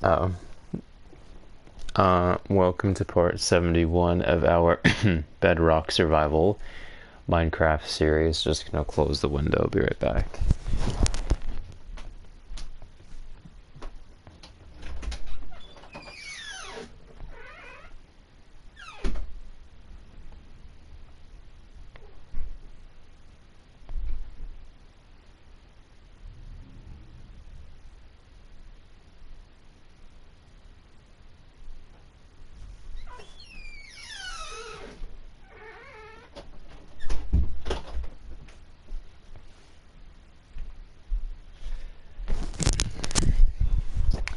Oh. Welcome to part 71 of our Bedrock Survival Minecraft series. Just gonna close the window, be right back.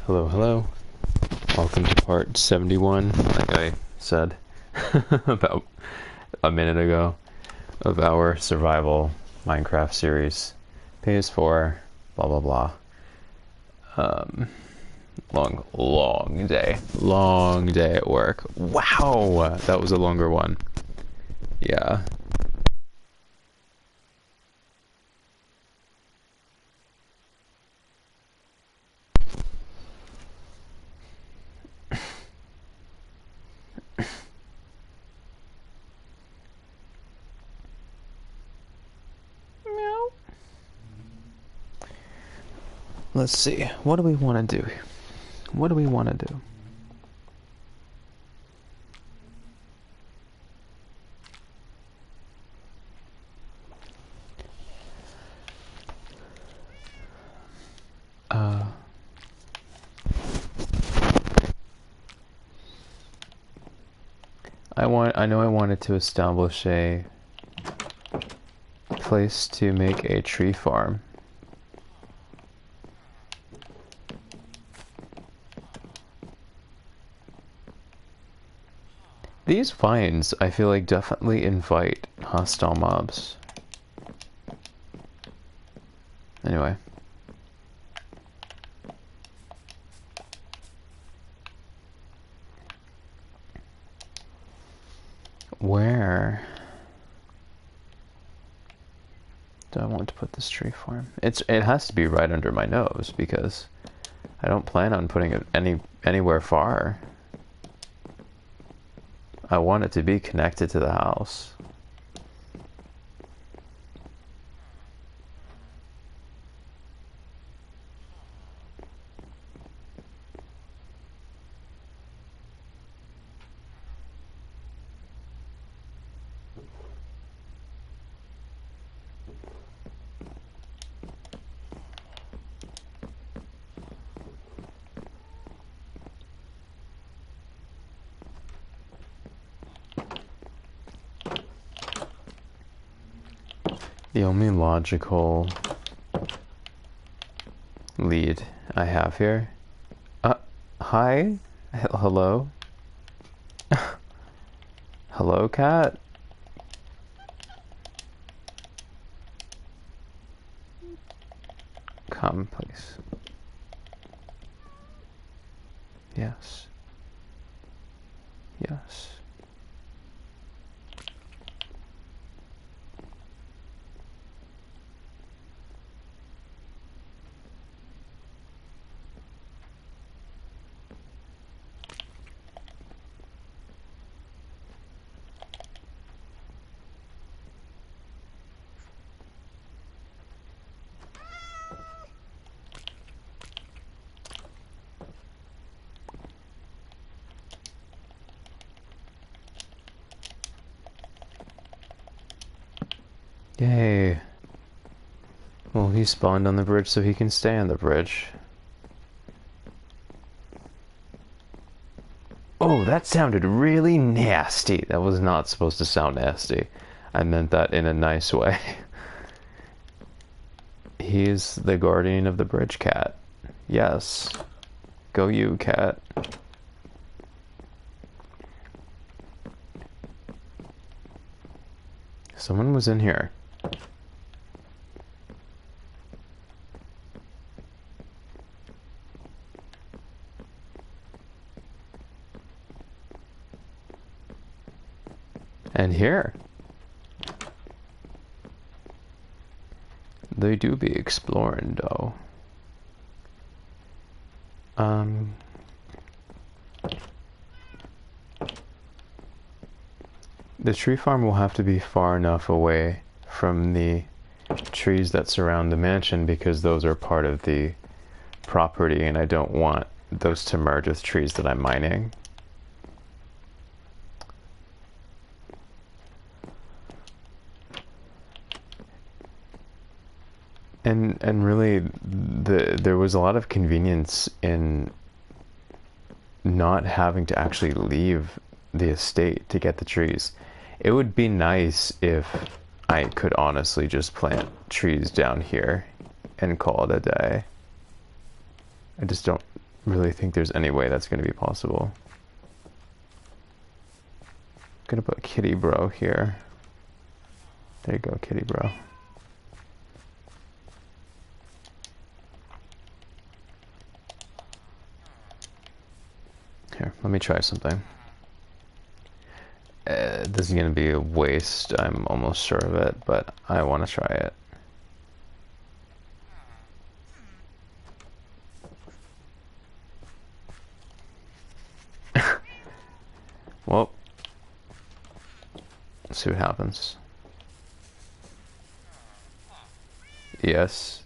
Hello, hello. Welcome to part 71, like I said about a minute ago, of our survival Minecraft series. PS4, blah blah blah. Long day. Long day at work. Wow! That was a longer one. Yeah. Let's see. What do we want to do? What do we want to do? I know I wanted to establish a place to make a tree farm. These vines, I feel like, definitely invite hostile mobs. Anyway. Where do I want to put this tree farm? It has to be right under my nose because I don't plan on putting it anywhere far. I want it to be connected to the house. The only logical lead I have here. Hi? Hello? Hello, cat? Come, please. Yes. Yes. Yay. Well, he spawned on the bridge so he can stay on the bridge. Oh, that sounded really nasty. That was not supposed to sound nasty. I meant that in a nice way. He's the guardian of the bridge, cat. Yes. Go you, cat. Someone was in here. And here. They do be exploring, though. the tree farm will have to be far enough away from the trees that surround the mansion because those are part of the property and I don't want those to merge with trees that I'm mining. And really there was a lot of convenience in not having to actually leave the estate to get the trees. It would be nice if I could honestly just plant trees down here and call it a day. I just don't really think there's any way that's going to be possible. I'm gonna put Kitty Bro here. There you go, Kitty Bro. Here, let me try something. This is gonna be a waste, I'm almost sure of it, but I want to try it. Well, let's see what happens. Yes.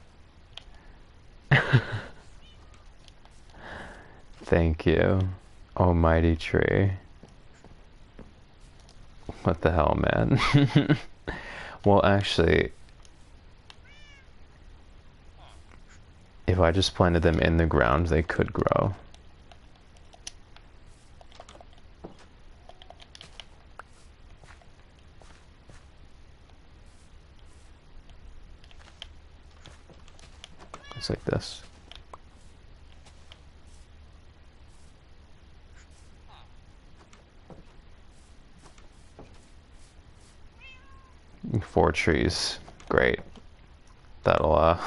Thank you, almighty tree. What the hell, man? Well, actually, if I just planted them in the ground, they could grow. It's like this. Four trees. Great. That'll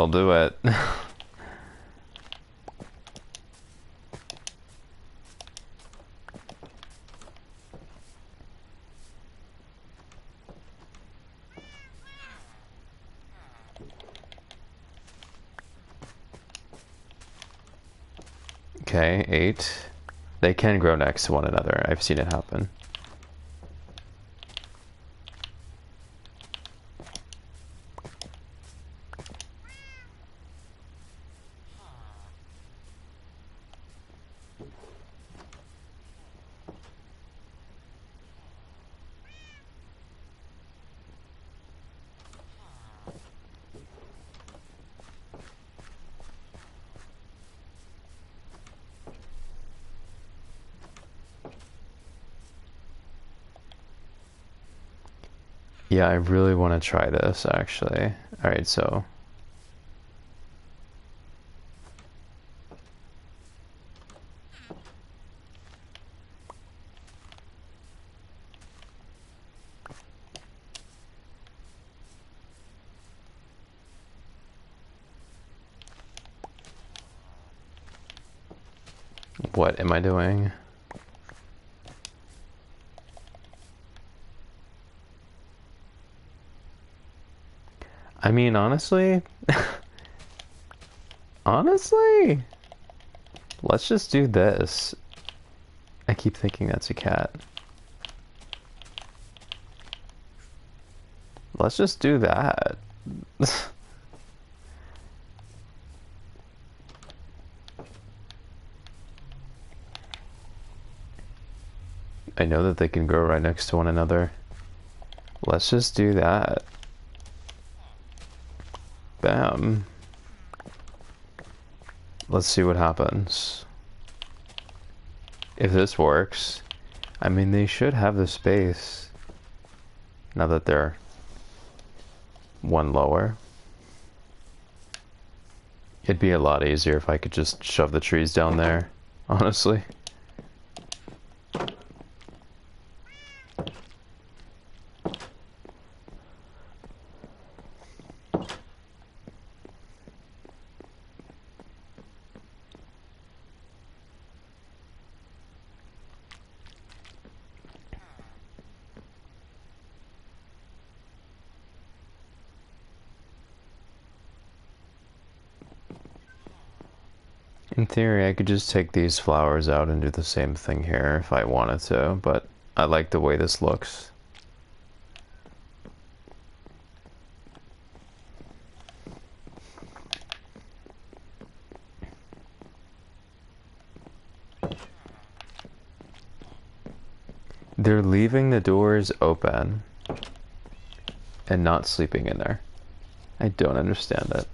do it. Okay, 8. They can grow next to one another. I've seen it happen. Yeah, I really want to try this, actually. Alright, so... What am I doing? I mean, honestly... honestly... Let's just do this. I keep thinking that's a cat. Let's just do that. I know that they can grow right next to one another. Let's just do that. Bam. Let's see what happens. If this works, I mean, they should have the space. Now that they're one lower. It'd be a lot easier if I could just shove the trees down there, honestly. In theory, I could just take these flowers out and do the same thing here if I wanted to, but I like the way this looks. They're leaving the doors open and not sleeping in there. I don't understand it.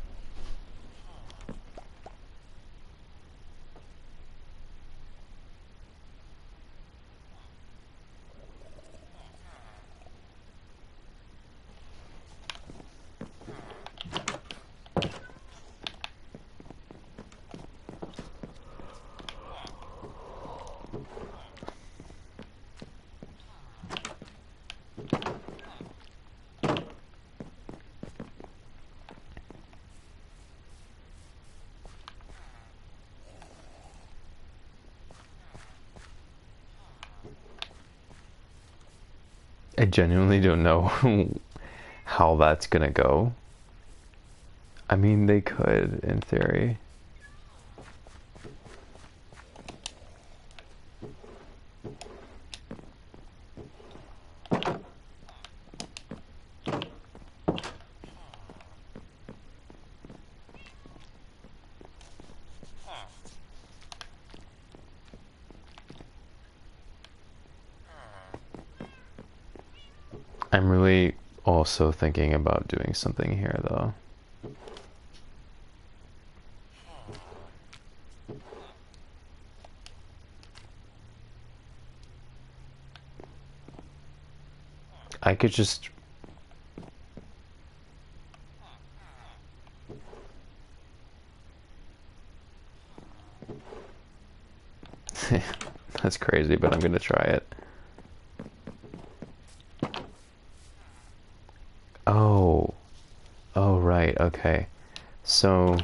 I genuinely don't know how that's gonna go. I mean, they could, in theory. I'm really also thinking about doing something here, though. I could just... That's crazy, but I'm gonna try it. Oh. Oh, right, okay. So...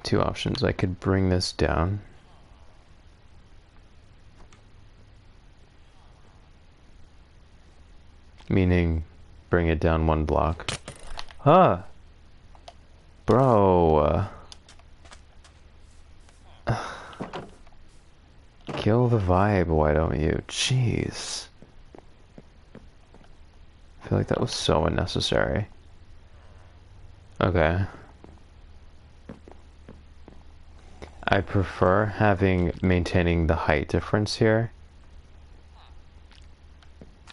two options. I could bring this down. Meaning, bring it down one block. Huh! Bro! Kill the vibe, why don't you? Jeez. I feel like that was so unnecessary. Okay. I prefer maintaining the height difference here.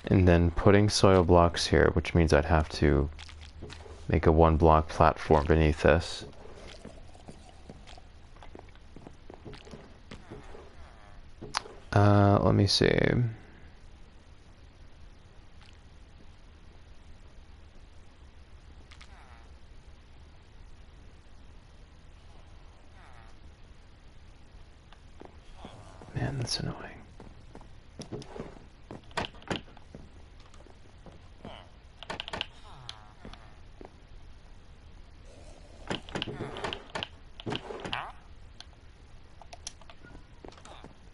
And then putting soil blocks here, which means I'd have to make a one block platform beneath this. Let me see. Man, that's annoying.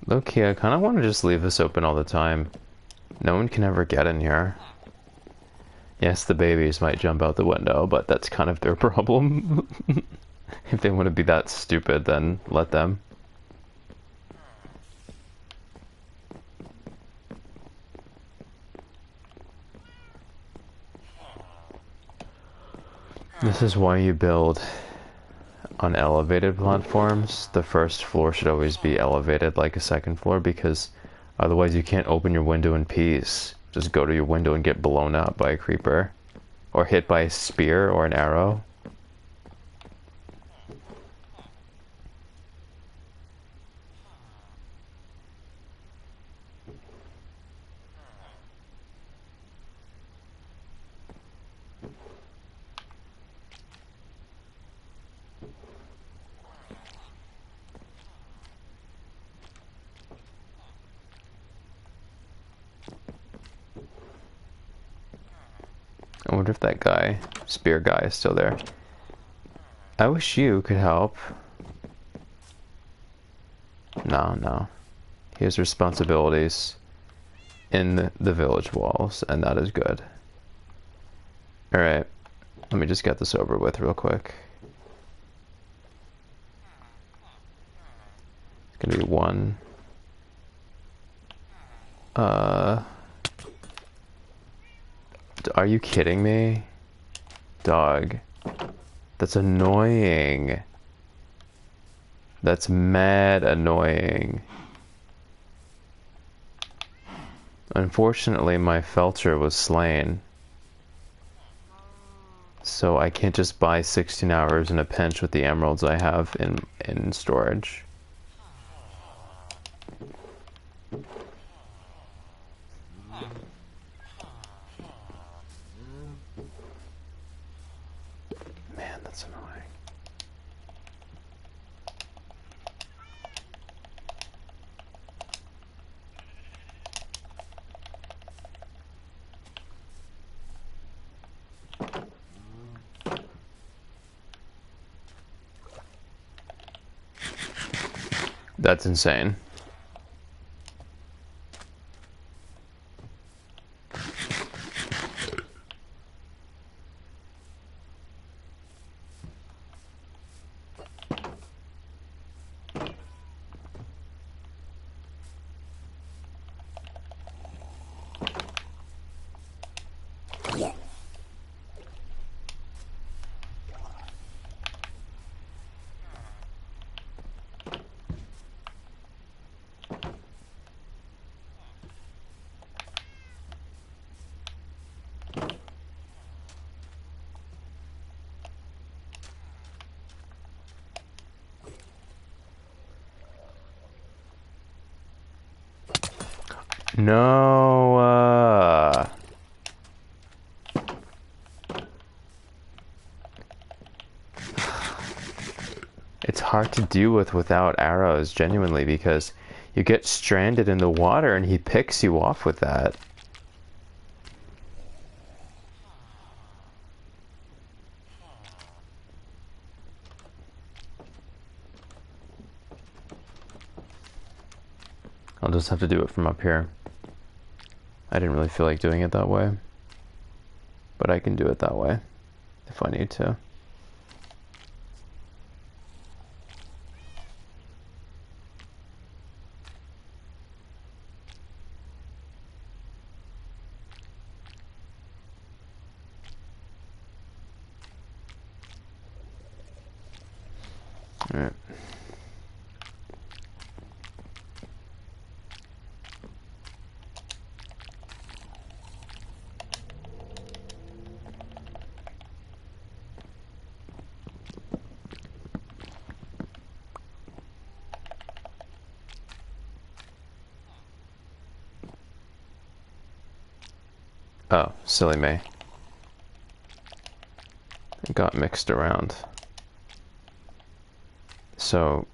Low-key, I kind of want to just leave this open all the time. No one can ever get in here. Yes, the babies might jump out the window, but that's kind of their problem. If they want to be that stupid, then let them. This is why you build on elevated platforms. The first floor should always be elevated like a second floor, because otherwise you can't open your window in peace. Just go to your window and get blown up by a creeper. Or hit by a spear or an arrow. I wonder if that guy, spear guy, is still there. I wish you could help. No. He has responsibilities in the village walls, and that is good. Alright, let me just get this over with real quick. Gonna be 1. Are you kidding me? Dog. That's annoying. That's mad annoying. Unfortunately, my Felcher was slain. So I can't just buy 16 hours in a pinch with the emeralds I have in storage. Man, that's annoying. That's insane. No, it's hard to deal with without arrows, genuinely, because you get stranded in the water and he picks you off with that. I'll just have to do it from up here. I didn't really feel like doing it that way, but I can do it that way if I need to. All right. Oh, silly me. It got mixed around. So...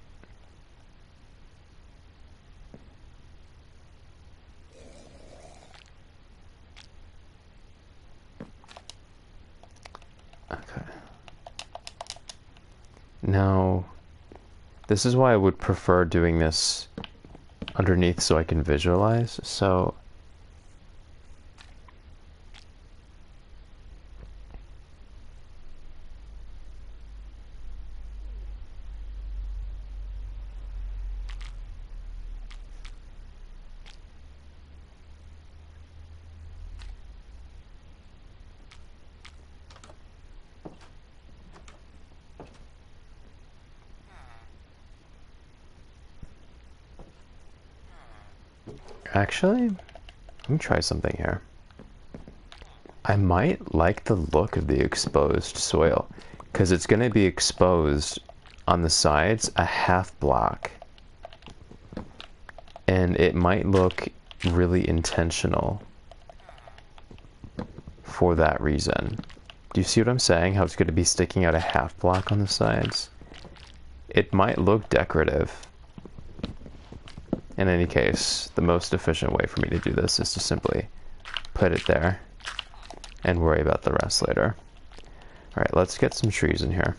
Okay. Now, this is why I would prefer doing this underneath so I can visualize. So... Actually, let me try something here. I might like the look of the exposed soil, because it's going to be exposed on the sides a half block. And it might look really intentional for that reason. Do you see what I'm saying? How it's going to be sticking out a half block on the sides? It might look decorative. In any case, the most efficient way for me to do this is to simply put it there and worry about the rest later. Alright, let's get some trees in here.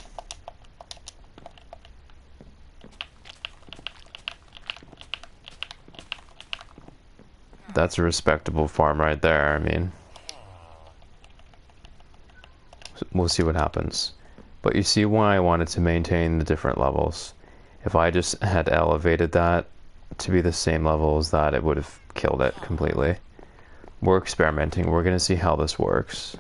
That's a respectable farm right there, I mean. We'll see what happens. But you see why I wanted to maintain the different levels. If I just had elevated that to be the same level as that, it would have killed it completely. We're experimenting. We're going to see how this works.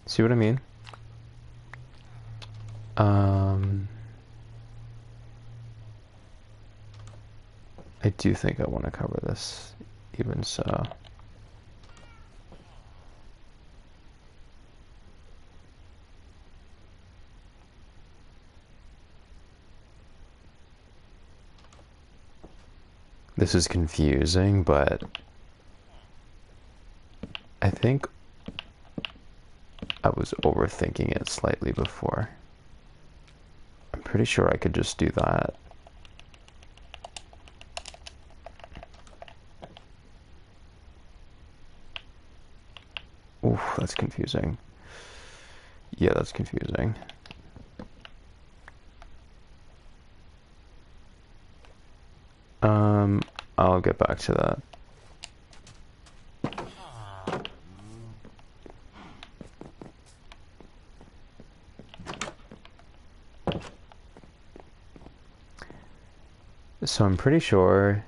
See what I mean? I do think I want to cover this, even so. This is confusing, but I think I was overthinking it slightly before. I'm pretty sure I could just do that. Oof, that's confusing. Yeah, that's confusing. I'll get back to that. So I'm pretty sure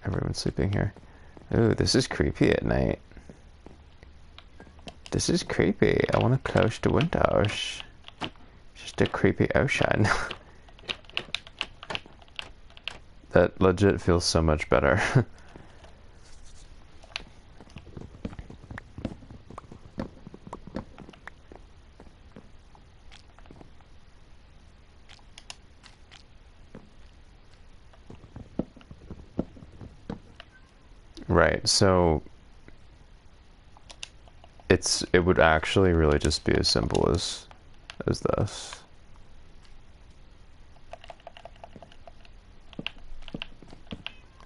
everyone's sleeping here. Ooh, this is creepy at night. This is creepy. I want to close the windows. Just a creepy ocean. That legit feels so much better. Right, so it would actually really just be as simple as this.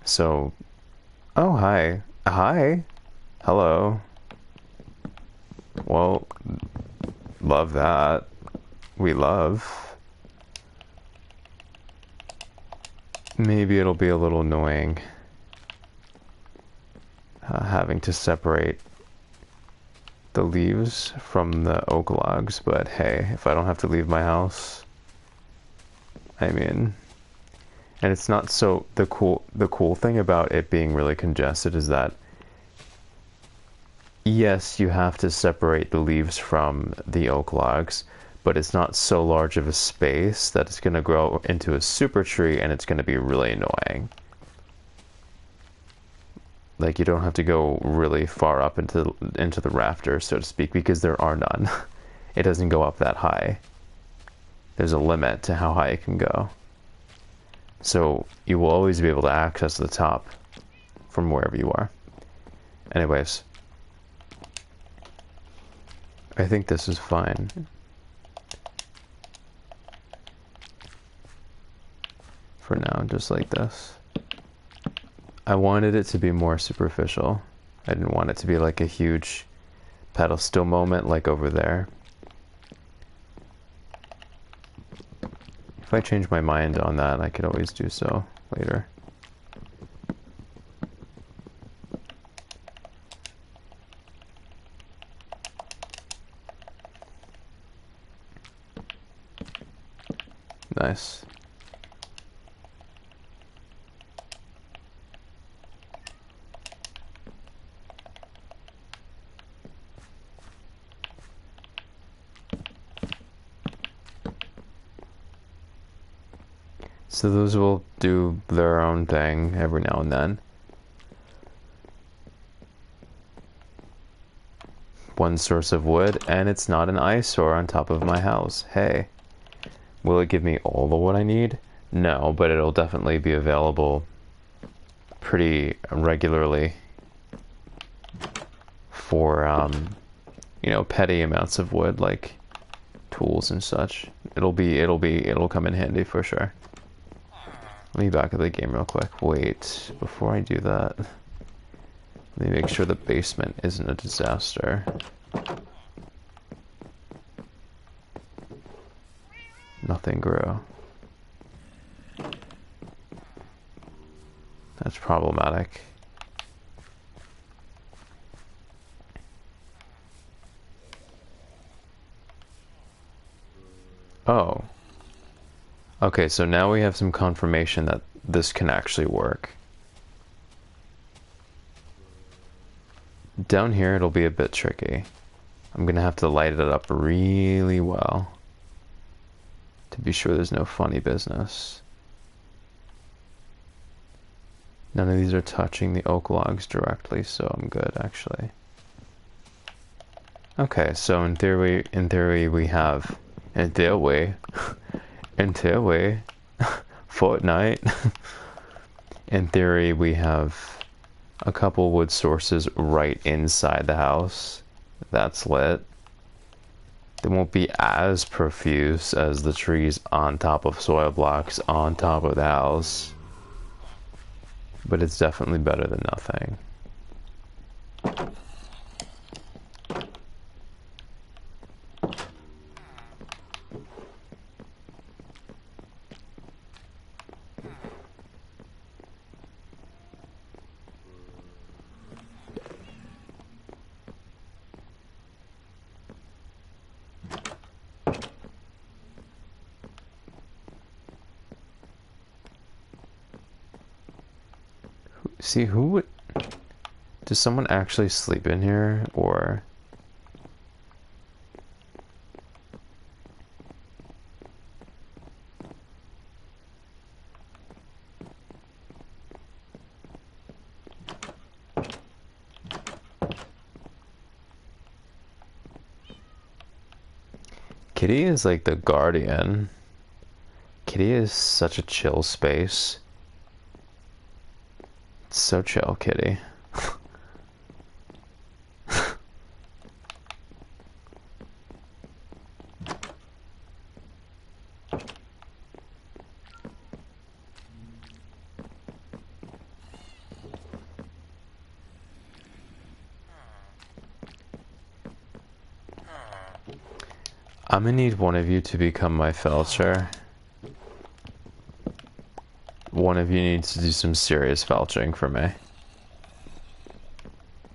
So, oh, hi. Hi. Hello. Well, love that. We love. Maybe it'll be a little annoying having to separate the leaves from the oak logs, but hey, if I don't have to leave my house, I mean, and it's not so, the cool thing about it being really congested is that yes, you have to separate the leaves from the oak logs, but it's not so large of a space that it's going to grow into a super tree and it's going to be really annoying. Like, you don't have to go really far up into the rafters, so to speak, because there are none. It doesn't go up that high. There's a limit to how high it can go. So you will always be able to access the top from wherever you are. Anyways, I think this is fine. For now, just like this. I wanted it to be more superficial. I didn't want it to be like a huge pedestal moment like over there. If I change my mind on that, I could always do so later. Nice. So those will do their own thing every now and then. One source of wood, and it's not an eyesore on top of my house. Hey, will it give me all the wood I need? No, but it'll definitely be available pretty regularly for, you know, petty amounts of wood, like tools and such. It'll come in handy for sure. Let me back up the game real quick. Wait, before I do that, let me make sure the basement isn't a disaster. nothing grew. That's problematic. Oh. Okay, so now we have some confirmation that this can actually work. Down here it'll be a bit tricky. I'm gonna have to light it up really well to be sure there's no funny business. None of these are touching the oak logs directly, so I'm good actually. Okay, so in theory we have, in theory, Fortnite. In theory we have a couple wood sources right inside the house. That's lit. They won't be as profuse as the trees on top of soil blocks on top of the house. But it's definitely better than nothing. See, who would... Does someone actually sleep in here, or... Kitty is like the guardian. Kitty is such a chill space. It's so chill, Kitty. I'm gonna need one of you to become my felcher. One of you needs to do some serious felching for me.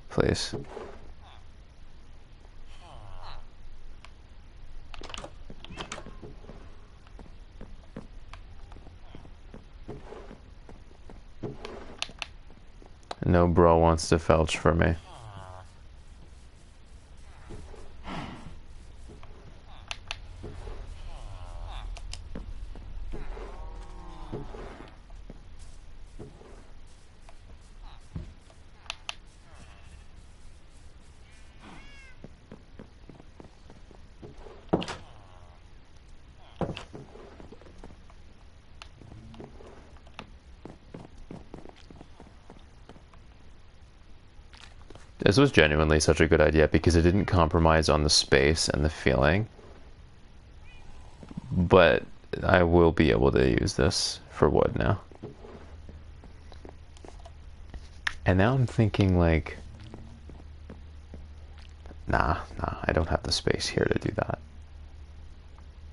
Please. No bro wants to felch for me. This was genuinely such a good idea because it didn't compromise on the space and the feeling. But I will be able to use this for wood now. And now I'm thinking like, nah, I don't have the space here to do that.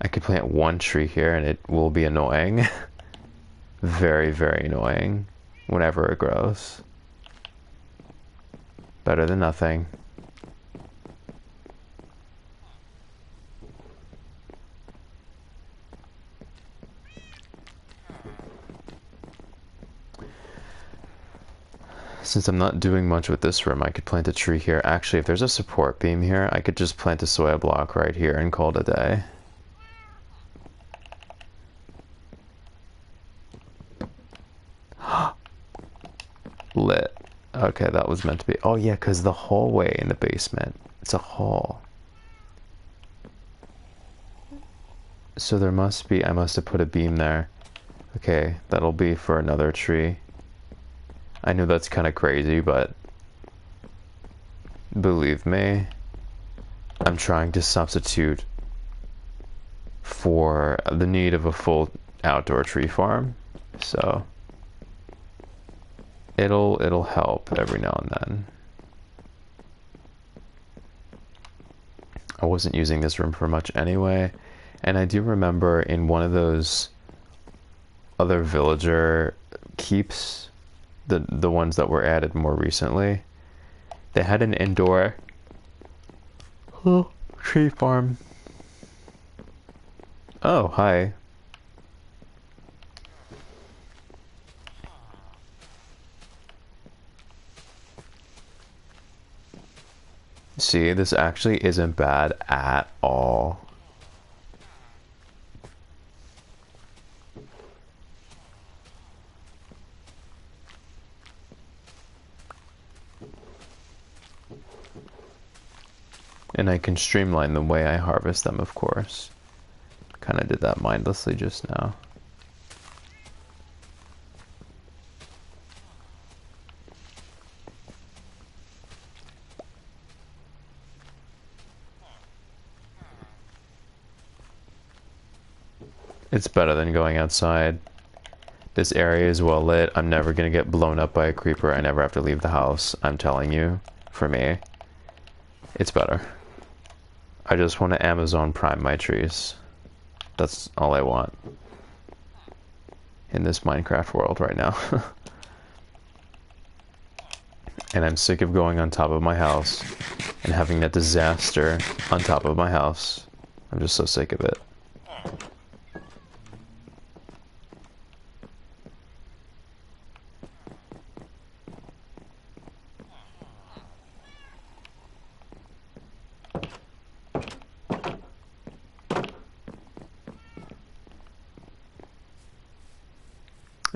I could plant one tree here and it will be annoying. Very, very annoying whenever it grows. Better than nothing. Since I'm not doing much with this room, I could plant a tree here. Actually, if there's a support beam here, I could just plant a soil block right here and call it a day. Lit. Okay, that was meant to be. Oh yeah, because the hallway in the basement. It's a hall. So there must be, I must have put a beam there. Okay, that'll be for another tree. I know that's kind of crazy, but believe me, I'm trying to substitute for the need of a full outdoor tree farm. So it'll help every now and then. I wasn't using this room for much anyway, And I do remember in one of those other villager keeps, the ones that were added more recently, they had an indoor tree farm. Oh, hi. See, this actually isn't bad at all. And I can streamline the way I harvest them, of course. Kind of did that mindlessly just now. It's better than going outside. This area is well lit. I'm never gonna get blown up by a creeper. I never have to leave the house. I'm telling you, for me, it's better. I just want to Amazon Prime my trees. That's all I want in this Minecraft world right now. And I'm sick of going on top of my house and having that disaster on top of my house. I'm just so sick of it.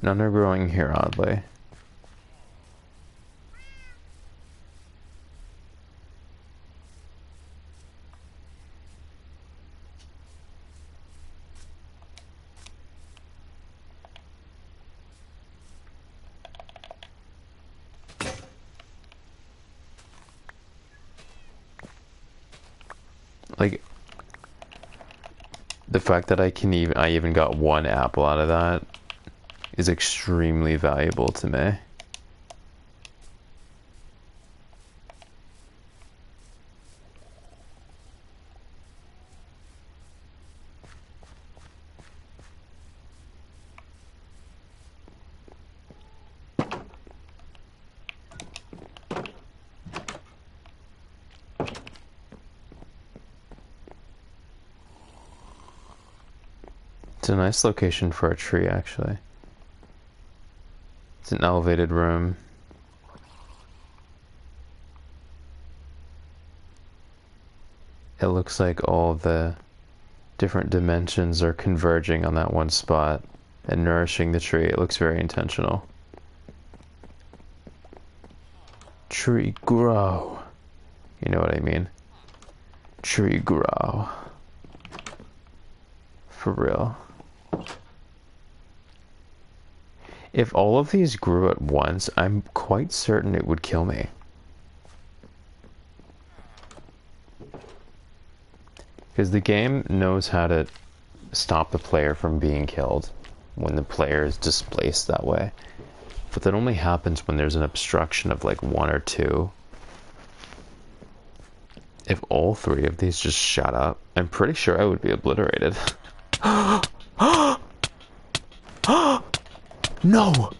And undergrowing here, oddly. Like, the fact that I even got one apple out of that is extremely valuable to me. It's a nice location for a tree, actually. It's an elevated room. It looks like all the different dimensions are converging on that one spot and nourishing the tree. It looks very intentional. Tree grow. You know what I mean? Tree grow. For real. If all of these grew at once, I'm quite certain it would kill me. Because the game knows how to stop the player from being killed when the player is displaced that way. But that only happens when there's an obstruction of like one or two. If all three of these just shut up, I'm pretty sure I would be obliterated. No!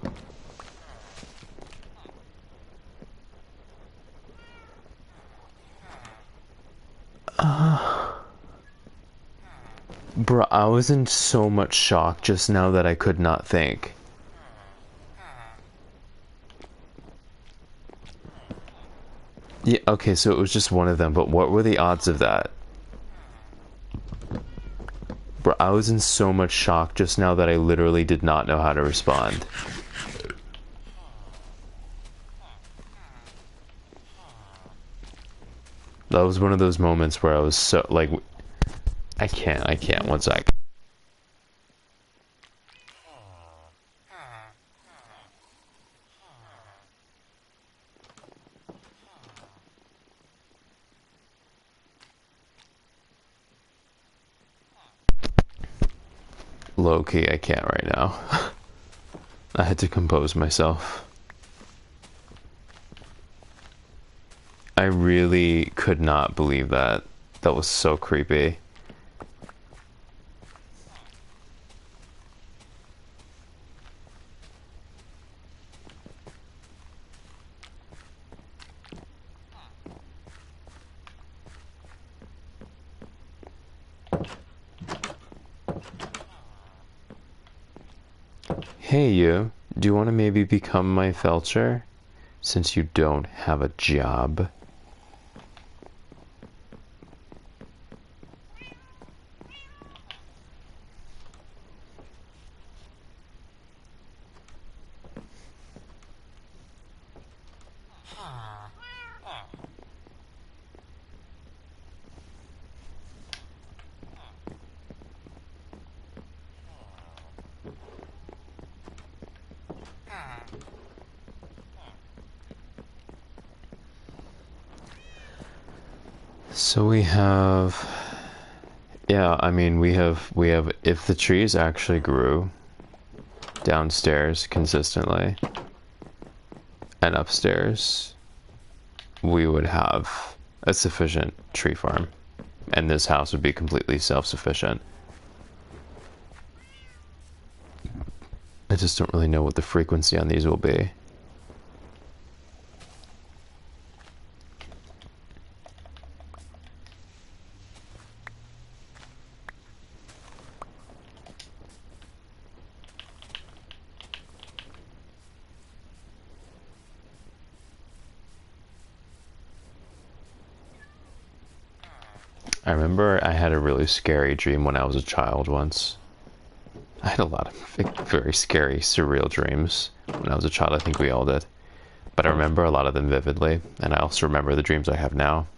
Bro, I was in so much shock just now that I could not think. Yeah, okay, so it was just one of them, but what were the odds of that? Bro, I was in so much shock just now that I literally did not know how to respond. That was one of those moments where I was so, like, I can't, one sec. Low-key, I can't right now. I had to compose myself. I really could not believe that. That was so creepy. Hey you, do you want to maybe become my felcher? Since you don't have a job. So we have, yeah, I mean, we have, if the trees actually grew downstairs consistently and upstairs, we would have a sufficient tree farm, and this house would be completely self-sufficient. I just don't really know what the frequency on these will be. I remember I had a really scary dream when I was a child once. I had a lot of very scary, surreal dreams when I was a child. I think we all did. But I remember a lot of them vividly, and I also remember the dreams I have now.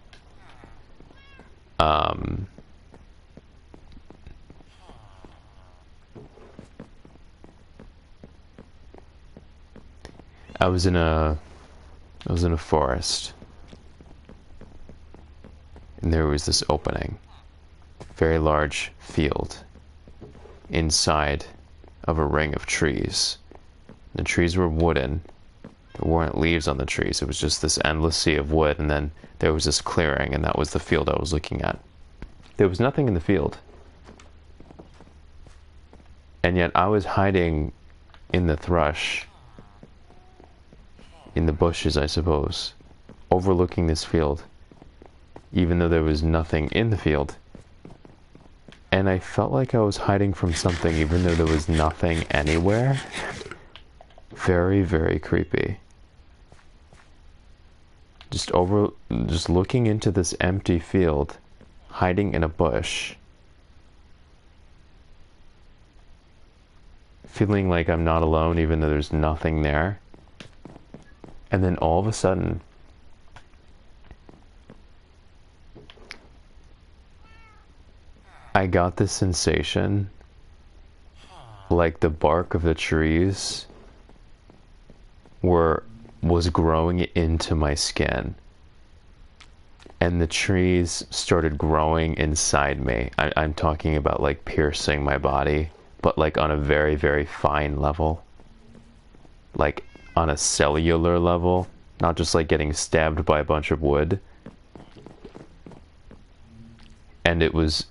Um, I was in a forest, and there was this opening, very large field, inside of a ring of trees. The trees were wooden. There weren't leaves on the trees. It was just this endless sea of wood, and then there was this clearing, and that was the field I was looking at. There was nothing in the field. And yet I was hiding in the thrush, in the bushes, I suppose, overlooking this field, even though there was nothing in the field. And I felt like I was hiding from something, even though there was nothing anywhere. Very, very creepy. Just looking into this empty field, hiding in a bush, feeling like I'm not alone, even though there's nothing there. And then all of a sudden, I got this sensation like the bark of the trees was growing into my skin, and the trees started growing inside me. I'm talking about like piercing my body, but like on a very, very fine level, like on a cellular level, not just like getting stabbed by a bunch of wood. And it was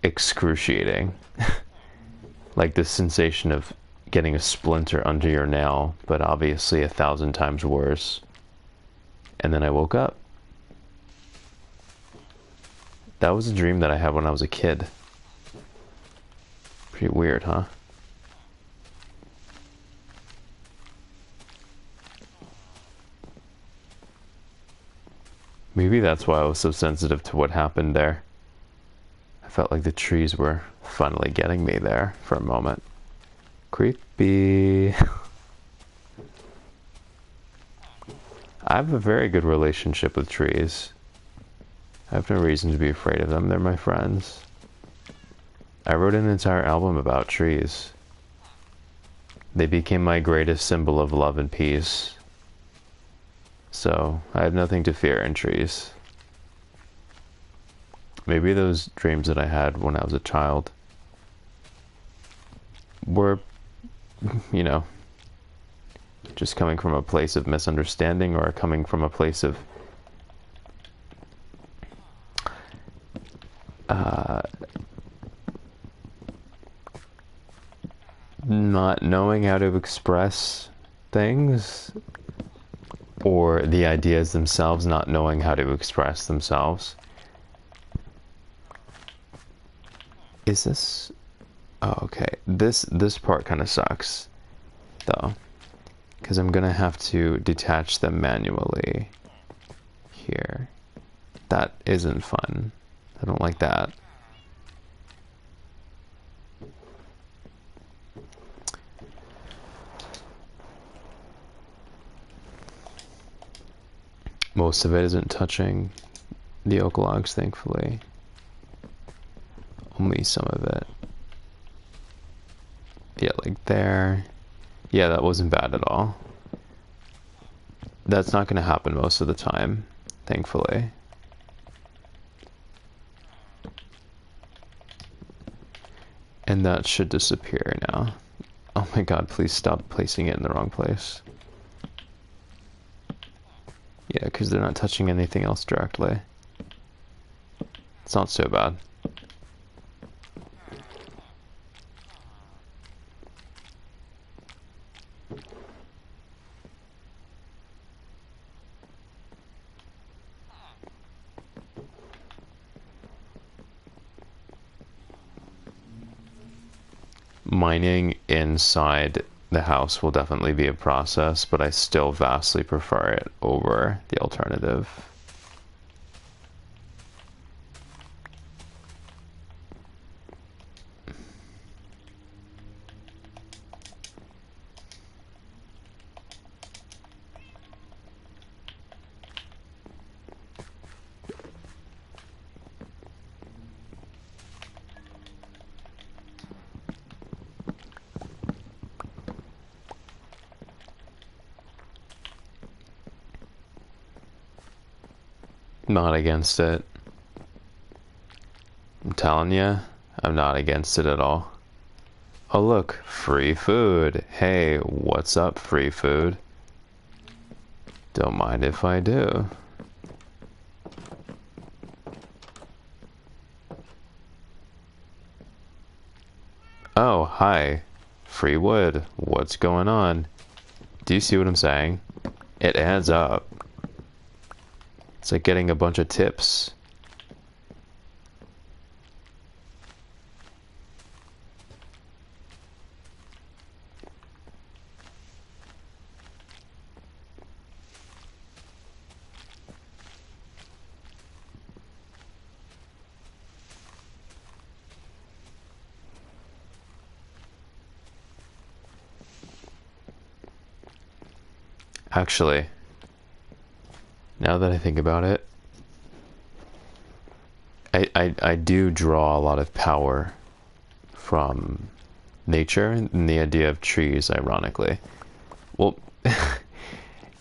excruciating. Like this sensation of getting a splinter under your nail, but obviously 1,000 times worse. And then I woke up. That was a dream that I had when I was a kid. Pretty weird, huh? Maybe that's why I was so sensitive to what happened there. I felt like the trees were finally getting me there for a moment. Creepy. I have a very good relationship with trees. I have no reason to be afraid of them. They're my friends. I wrote an entire album about trees. They became my greatest symbol of love and peace. So, I have nothing to fear in trees. Maybe those dreams that I had when I was a child were, you know, just coming from a place of misunderstanding, or coming from a place of not knowing how to express things, or the ideas themselves not knowing how to express themselves. Is this... Oh, okay. This part kind of sucks. though, because I'm gonna have to detach them manually here. That isn't fun. I don't like that. Most of it isn't touching the oak logs, thankfully. Only some of it. Yeah, like there. Yeah, that wasn't bad at all. That's not going to happen most of the time, thankfully. And that should disappear now. Oh my god, please stop placing it in the wrong place. Yeah, because they're not touching anything else directly. It's not so bad. Mining inside the house will definitely be a process, but I still vastly prefer it over the alternative. Not against it. I'm telling you, I'm not against it at all. Oh look, free food. Hey, what's up, free food? Don't mind if I do. Oh, hi. Free wood. What's going on? Do you see what I'm saying? It adds up. It's like getting a bunch of tips. Actually, now that I think about it, I do draw a lot of power from nature and the idea of trees, ironically. Well,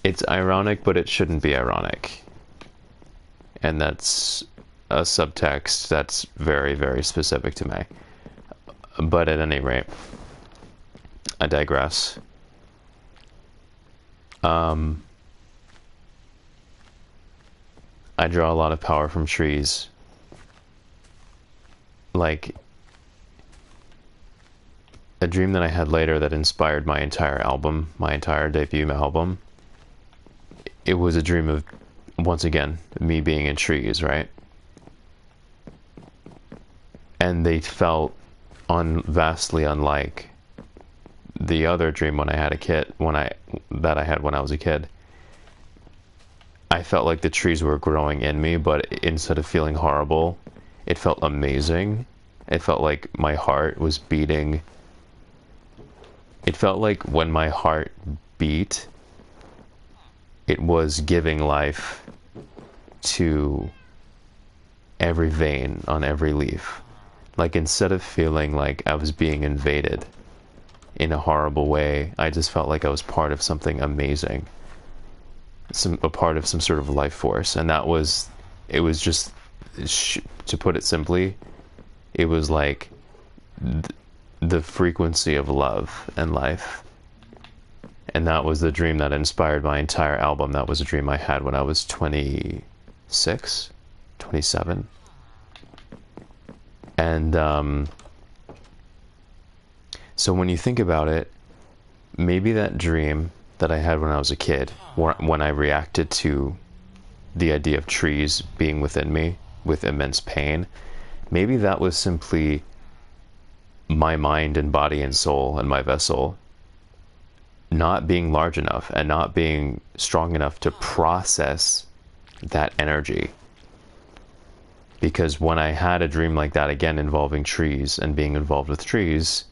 it's ironic, but it shouldn't be ironic. And that's a subtext that's very, very specific to me. But at any rate, I digress. I draw a lot of power from trees. Like, a dream that I had later that inspired my entire album, my entire debut album. It was a dream of, once again, me being in trees, right? And they felt vastly unlike the other dream when I had a kid, that I had when I was a kid. I felt like the trees were growing in me, but instead of feeling horrible, it felt amazing. It felt like my heart was beating. It felt like when my heart beat, it was giving life to every vein on every leaf. Like, instead of feeling like I was being invaded in a horrible way, I just felt like I was part of something amazing. A part of some sort of life force. And it was just, to put it simply, it was like the frequency of love and life. And that was the dream that inspired my entire album. That was a dream I had when I was 26, 27. And so when you think about it, maybe that dream that I had when I was a kid, when I reacted to the idea of trees being within me with immense pain, maybe that was simply my mind and body and soul and my vessel not being large enough and not being strong enough to process that energy. Because when I had a dream like that, again involving trees and being involved with trees,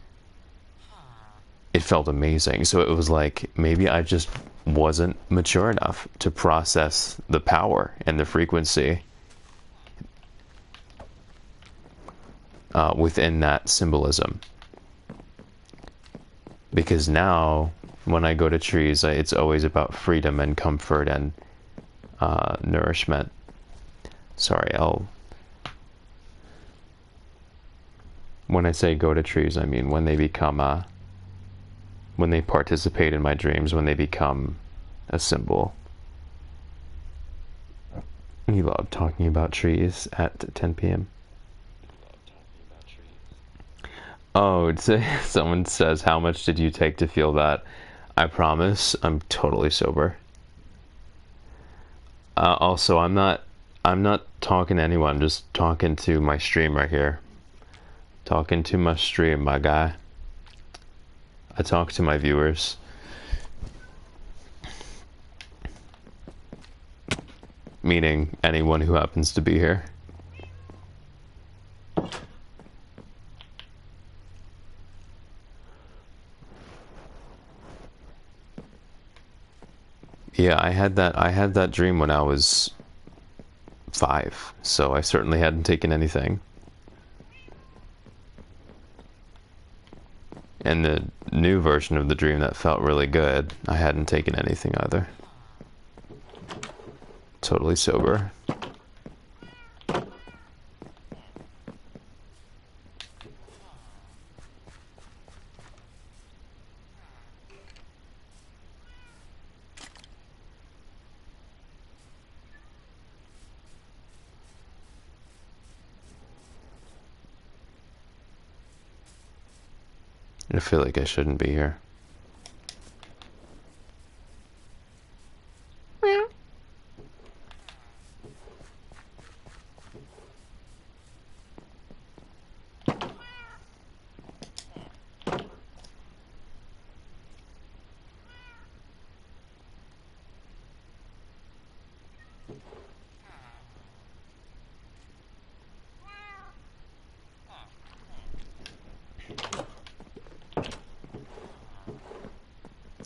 it felt amazing. So it was like maybe I just wasn't mature enough to process the power and the frequency within that symbolism. Because now, when I go to trees, it's always about freedom and comfort and nourishment. Sorry, when I say go to trees, I mean when they become when they participate in my dreams, when they become a symbol. You love talking about trees at 10 p.m. Oh, someone says, how much did you take to feel that? I promise, I'm totally sober. Also, I'm not talking to anyone, I'm just talking to my stream right here. Talking to my stream, my guy. I talk to my viewers. Meaning anyone who happens to be here. Yeah, I had that dream when I was 5, so I certainly hadn't taken anything. And the new version of the dream that felt really good, I hadn't taken anything either. Totally sober. I feel like I shouldn't be here.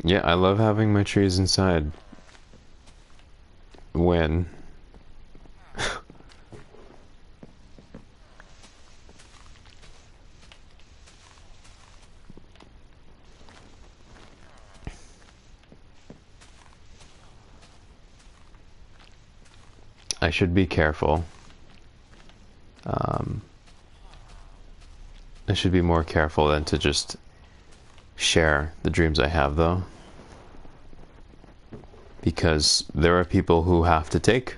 Yeah, I love having my trees inside. When? I should be careful. I should be more careful than to just share the dreams I have, though. Because there are people who have to take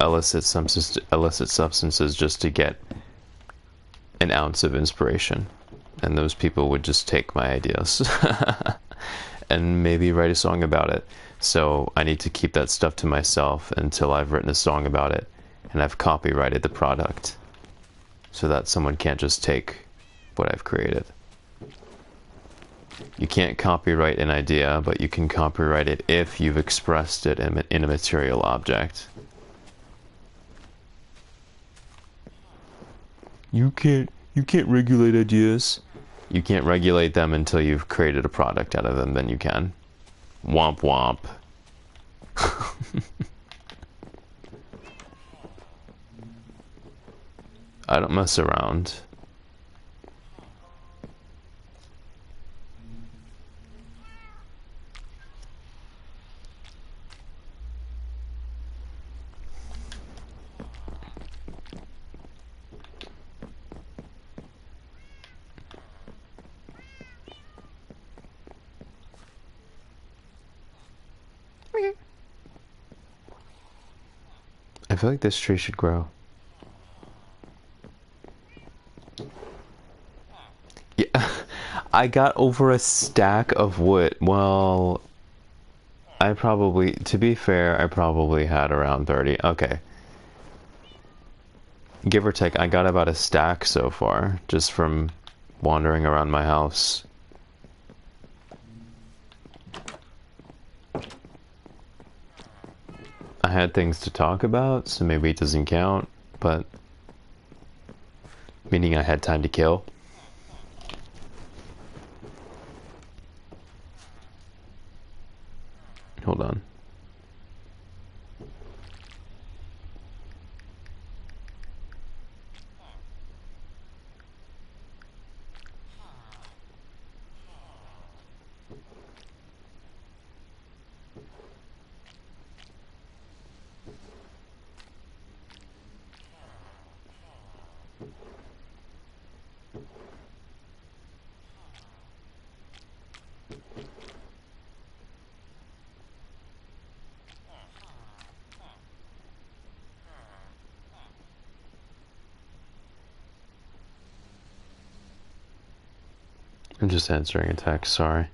illicit substances just to get an ounce of inspiration. And those people would just take my ideas and maybe write a song about it. So I need to keep that stuff to myself until I've written a song about it and I've copyrighted the product so that someone can't just take what I've created. You can't copyright an idea, but you can copyright it if you've expressed it in a material object. You can't regulate ideas. You can't regulate them until you've created a product out of them, then you can. Womp womp. I don't mess around. I feel like this tree should grow. Yeah, I got over a stack of wood. Well, to be fair, I probably had around 30. Okay. Give or take, I got about a stack so far, just from wandering around my house. I had things to talk about, so maybe it doesn't count, but meaning I had time to kill. Hold on. I'm just answering a text, sorry.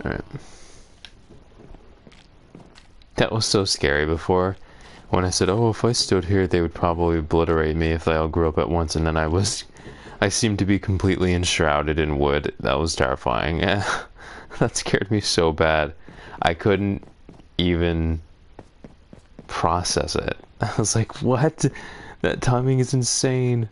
Alright. That was so scary before. When I said, oh, if I stood here, they would probably obliterate me if they all grew up at once, and then I seemed to be completely enshrouded in wood. That was terrifying. That scared me so bad. I couldn't even process it. I was like, what? That timing is insane.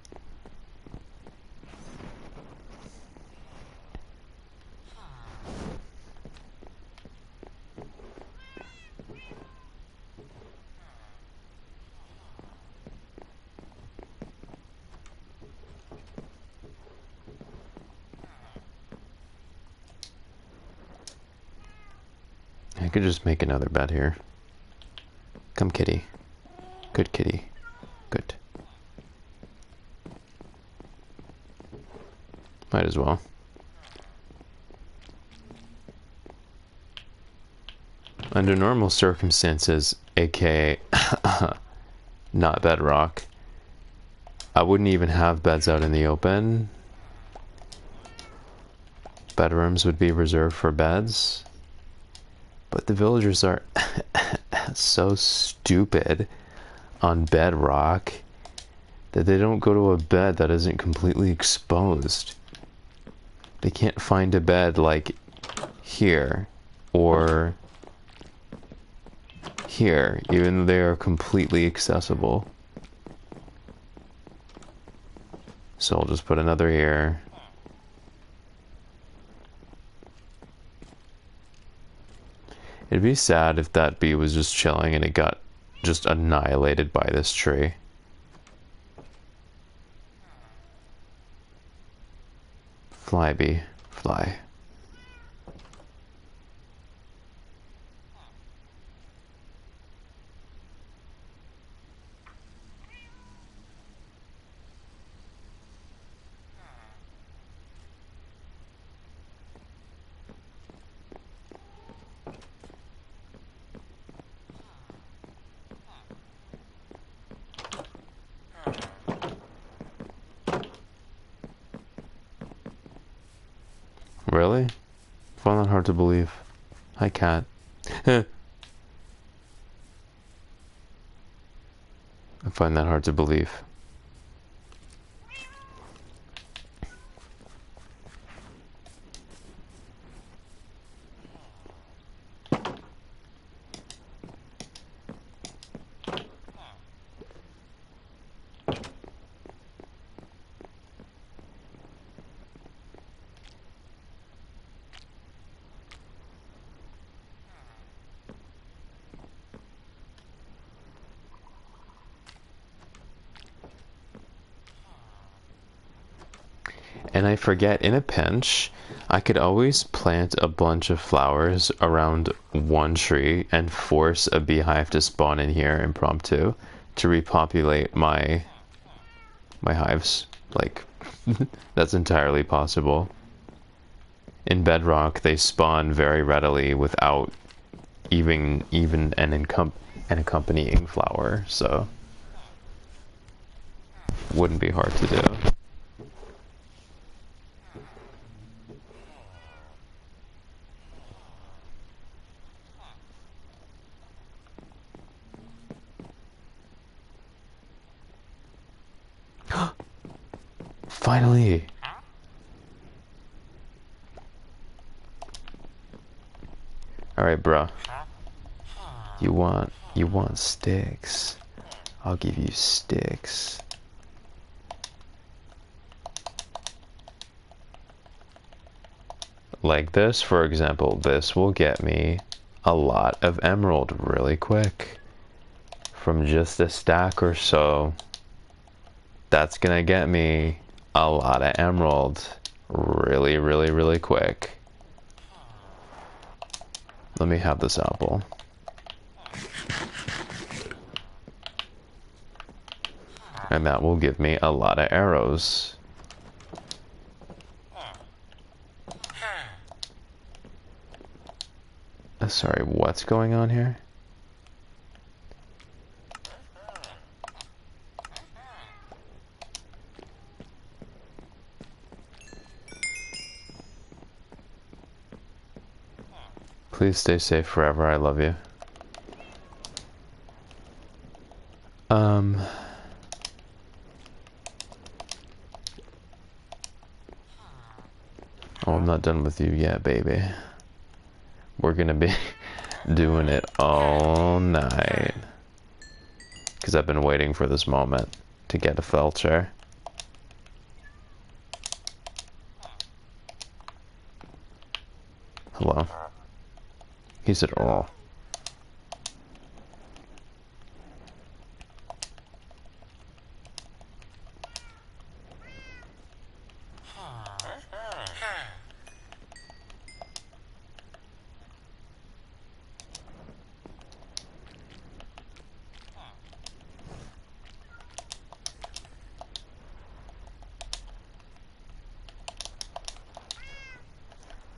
I could just make another bed here. Come, kitty. Good kitty. Good. Might as well. Under normal circumstances, aka not bedrock, I wouldn't even have beds out in the open. Bedrooms would be reserved for beds. But the villagers are so stupid on bedrock that they don't go to a bed that isn't completely exposed. They can't find a bed like here or here, even though they are completely accessible. So I'll just put another here. It'd be sad if that bee was just chilling and it got just annihilated by this tree. Fly, bee. Fly. Really? I find that hard to believe. Hi, cat. I find that hard to believe. And I forget, in a pinch, I could always plant a bunch of flowers around one tree and force a beehive to spawn in here impromptu to repopulate my hives. Like, that's entirely possible. In Bedrock, they spawn very readily without even an accompanying flower, so wouldn't be hard to do. Finally! Alright, bruh. You want sticks. I'll give you sticks. Like this, for example, this will get me a lot of emerald really quick. From just a stack or so. That's gonna get me a lot of emerald really, really, really quick. Let me have this apple. And that will give me a lot of arrows. Sorry, what's going on here? Please stay safe forever, I love you. Oh, I'm not done with you yet, baby. We're gonna be doing it all night. Because I've been waiting for this moment to get a felcher. Hello. He said, oh.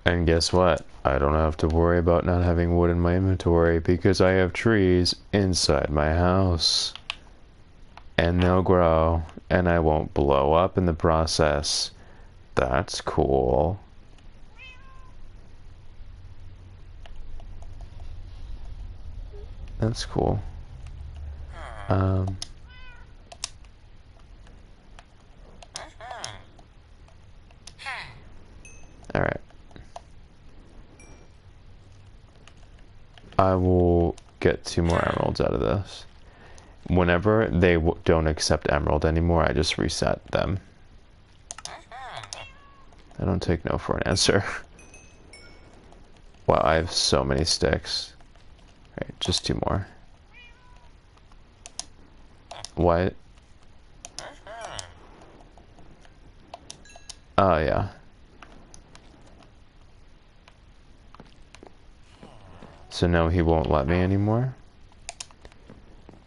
And guess what? I don't have to worry about not having wood in my inventory because I have trees inside my house. And they'll grow, and I won't blow up in the process. That's cool. That's cool. Alright. I will get 2 more emeralds out of this. Whenever they don't accept emerald anymore, I just reset them. I don't take no for an answer. Wow, I have so many sticks. Alright, just 2 more. What? Oh, yeah. So no, he won't let me anymore.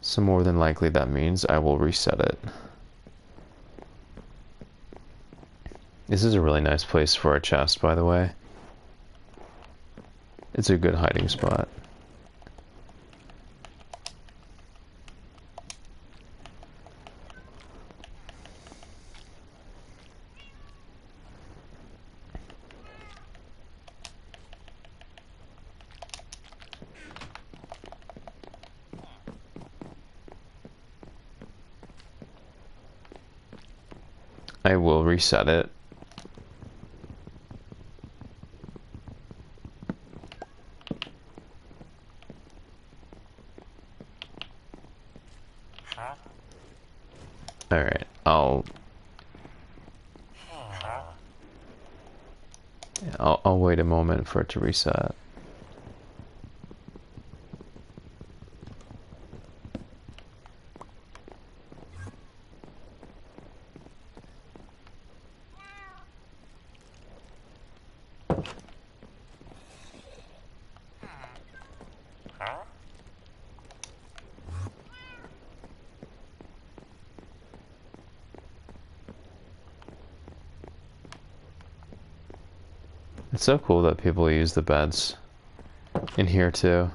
So more than likely that means I will reset it. This is a really nice place for a chest, by the way. It's a good hiding spot. I will reset it. Alright, I'll wait a moment for it to reset. It's so cool that people use the beds in here too.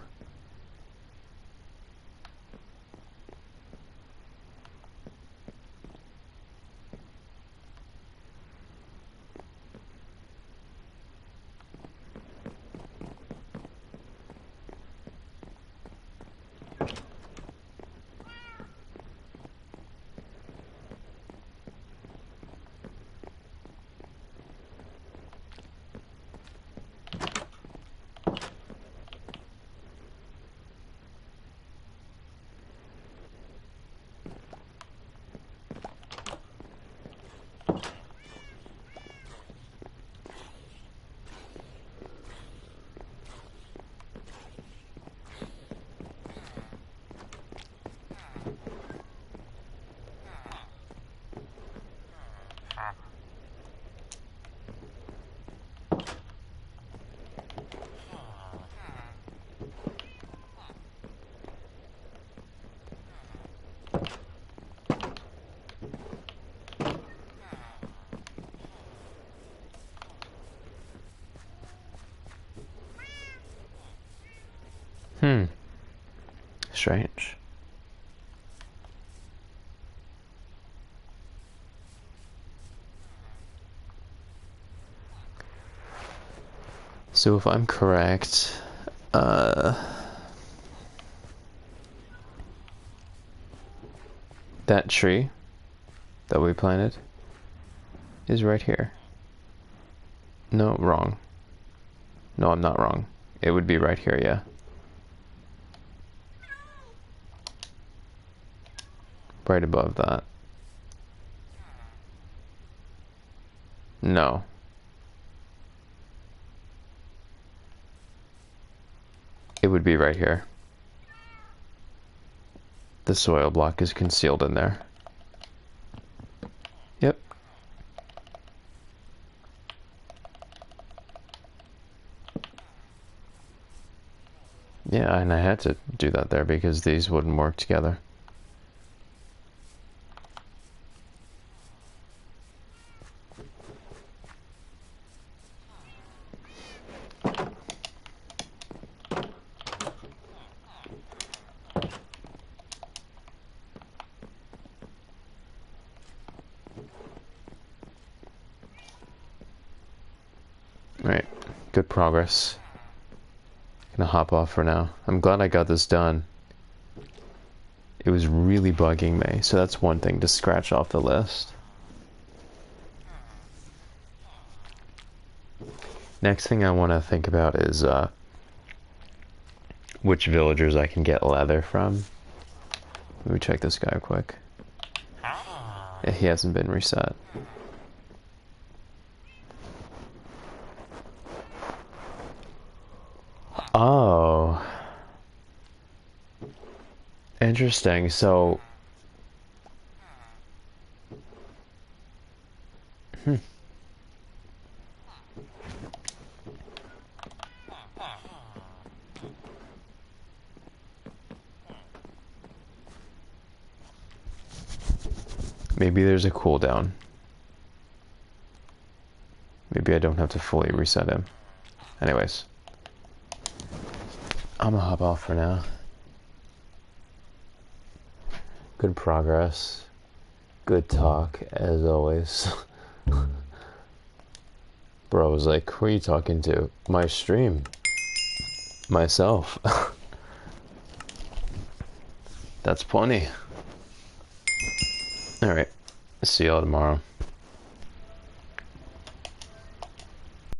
Strange. So if I'm correct, that tree that we planted is right here. No, wrong. No, I'm not wrong. It would be right here, yeah. Right above that. No. It would be right here. The soil block is concealed in there. Yep. Yeah, and I had to do that there because these wouldn't work together. Right, good progress. Gonna hop off for now. I'm glad I got this done. It was really bugging me, so that's one thing to scratch off the list. Next thing I want to think about is which villagers I can get leather from. Let me check this guy quick. Yeah, he hasn't been reset. Oh. Interesting. So... Maybe there's a cooldown. Maybe I don't have to fully reset him. Anyways. I'm gonna hop off for now. Good progress. Good talk, as always. Bro was like, who are you talking to? My stream. Myself. That's plenty. Alright. See y'all tomorrow.